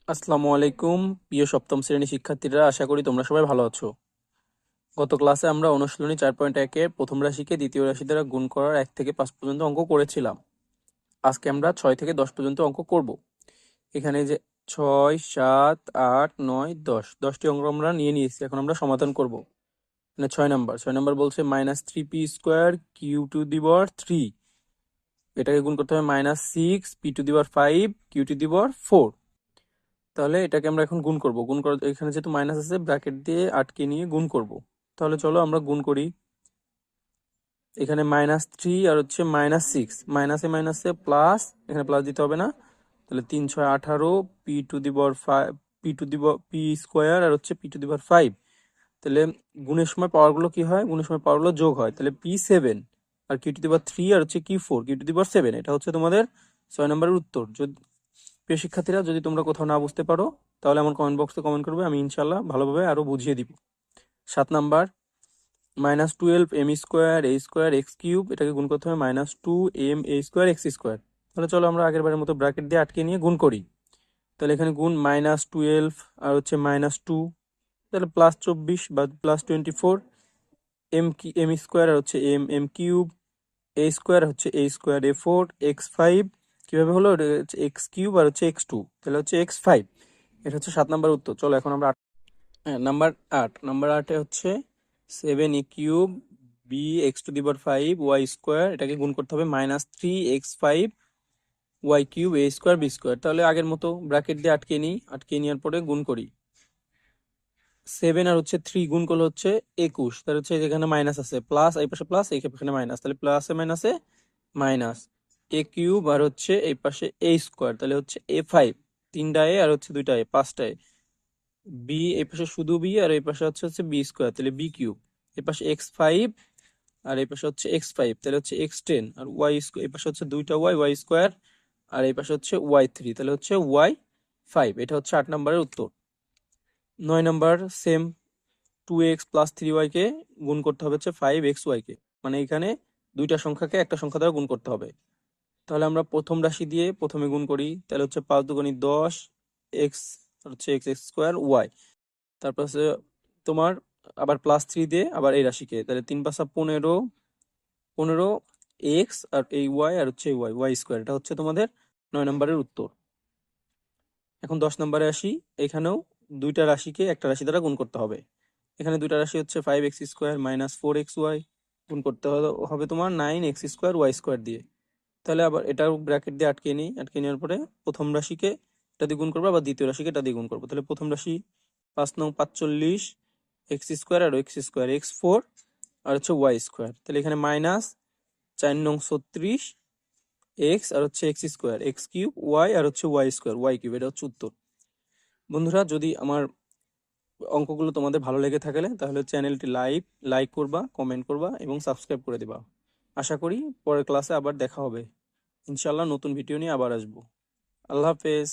আসসালামু আলাইকুম প্রিয় সপ্তম শ্রেণী শিক্ষার্থীরা, আশা করি তোমরা সবাই ভালো আছো। গত ক্লাসে আমরা অনুশীলনী 4.1 এর প্রথম রাশিকে দ্বিতীয় রাশি দ্বারা গুণ করার 1 থেকে 5 পর্যন্ত অঙ্ক করেছিলাম। আজকে আমরা 6 থেকে 10 পর্যন্ত অঙ্ক করব। এখানে যে 6, 7, 8, 9, 10 10টি অঙ্ক আমরা নিয়ে নিয়েছি, এখন আমরা সমাধান করব। মানে 6 নাম্বার বলছে -3p² q⁴, এটাকে গুণ করতে হবে -6p⁵ q⁴। তাহলে এটাকে আমরা এখন গুণ করব। গুণ করার এখানে যেহেতু মাইনাস আছে, ব্র্যাকেট দিয়ে আটকে নিয়ে গুণ করব। তাহলে চলো আমরা গুণ করি। এখানে -3 আর হচ্ছে -6, মাইনাসে মাইনাসে প্লাস, এখানে প্লাস দিতে হবে না। তাহলে 3 6 18 p² আর হচ্ছে p⁵। তাহলে গুণের সময় পাওয়ারগুলো কি হয়? গুণের সময় পাওয়ারগুলো যোগ হয়। তাহলে p7 আর q⁴ আর হচ্ছে q⁴, এটা হচ্ছে তোমাদের 6 নম্বরের উত্তর। যদি প্রিয় শিক্ষার্থীরা, যদি তোমরা কোথাও না বুঝতে পারো তাহলে আমার কমেন্ট বক্সে কমেন্ট করবে, আমি ইনশাল্লাহ ভালোভাবে আরো বুঝিয়ে দিব। 7 নাম্বার -12m²a²x³, এটাকে গুণ করতে হবে -2m_a²x²। তাহলে চলো আমরা আগের বারের মতো ব্র্যাকেট দিয়ে আটকে নিয়ে গুণ করি। তাহলে এখানে গুণ -12 আর হচ্ছে -2, তাহলে +24 বা +24, m² আর হচ্ছে m³ a² হচ্ছে a², x5 কিভাবে হলো? এটা হচ্ছে x³ আর হচ্ছে x2, তাহলে হচ্ছে x5। এটা হচ্ছে 7 নাম্বার উত্তর। চলো এখন আমরা নাম্বার 8 হচ্ছে 7a³ bx⁵ এটাকে গুণ করতে হবে -3x5 y³ a² b²। তাহলে আগের মতো ব্র্যাকেট দিয়ে আটকে নেওয়ার পরে গুণ করি। 7 আর হচ্ছে 3 গুণ করলে হচ্ছে 21, তাহলে হচ্ছে যেখানে মাইনাস আছে প্লাস, এই পাশে প্লাস, এখানে মাইনাস, তাহলে প্লাসে মাইনাসে মাইনাস, a³ আর হচ্ছে এই পাশে a², তাহলে হচ্ছে a5, 3টা a আর হচ্ছে 2টা a, 5টা a, বি এই পাশে শুধু বি আর এই পাশে হচ্ছে b², তাহলে b³ এই পাশে x5 আর এই পাশে হচ্ছে x5, তাহলে হচ্ছে x10 আর y², এই পাশে হচ্ছে 2টা y² আর এই পাশে হচ্ছে y3, তাহলে হচ্ছে y5। এটা হচ্ছে 8 নম্বরের উত্তর। 9 নাম্বার সেম, 2x + 3y কে গুণ করতে হবে হচ্ছে 5xy কে, মানে এখানে দুইটা সংখ্যাকে একটা সংখ্যা দ্বারা গুণ করতে হবে। তাহলে আমরা প্রথম রাশি দিয়ে প্রথমে গুণ করি। তাহলে হচ্ছে 5 দুগুণে 10, x আর হচ্ছে x² y, তারপর হচ্ছে তোমার আবার +3 দিয়ে আবার এই রাশিকে, তাহলে 3 × 5 = 15, 15 x আর এই y আর হচ্ছে এই y² এটা হচ্ছে তোমাদের 9 নম্বরের উত্তর। এখন 10 নম্বরে আসি। এখানেও দুইটা রাশিকে একটা রাশি দ্বারা গুণ করতে হবে। এখানে দুইটা রাশি হচ্ছে 5x² - 4xy, গুণ করতে হবে তোমার 9x² y² দিয়ে। তাহলে আবার এটাও ব্র্যাকেট দিয়ে আটকে নেওয়ার পরে প্রথম রাশিকে এটা দিয়ে গুণ করবো, আবার দ্বিতীয় রাশিকে এটা দিয়ে গুণ করবো। তাহলে প্রথম রাশি 5 নং 45 x² আর x² x4 আর হচ্ছে y², তাহলে এখানে মাইনাস 4 নং 36 x আর হচ্ছে x² x³ y আর হচ্ছে y² y³, এটা হচ্ছে উত্তর। বন্ধুরা, যদি আমার অঙ্কগুলো তোমাদের ভালো লেগে থাকলে তাহলে চ্যানেলটি লাইক করবা, কমেন্ট করবা এবং সাবস্ক্রাইব করে দিবা। আশা করি পরের ক্লাসে আবার দেখা হবে। ইনশাল্লাহ নতুন ভিডিও নিয়ে আবার আসবো। আল্লাহ হাফেজ।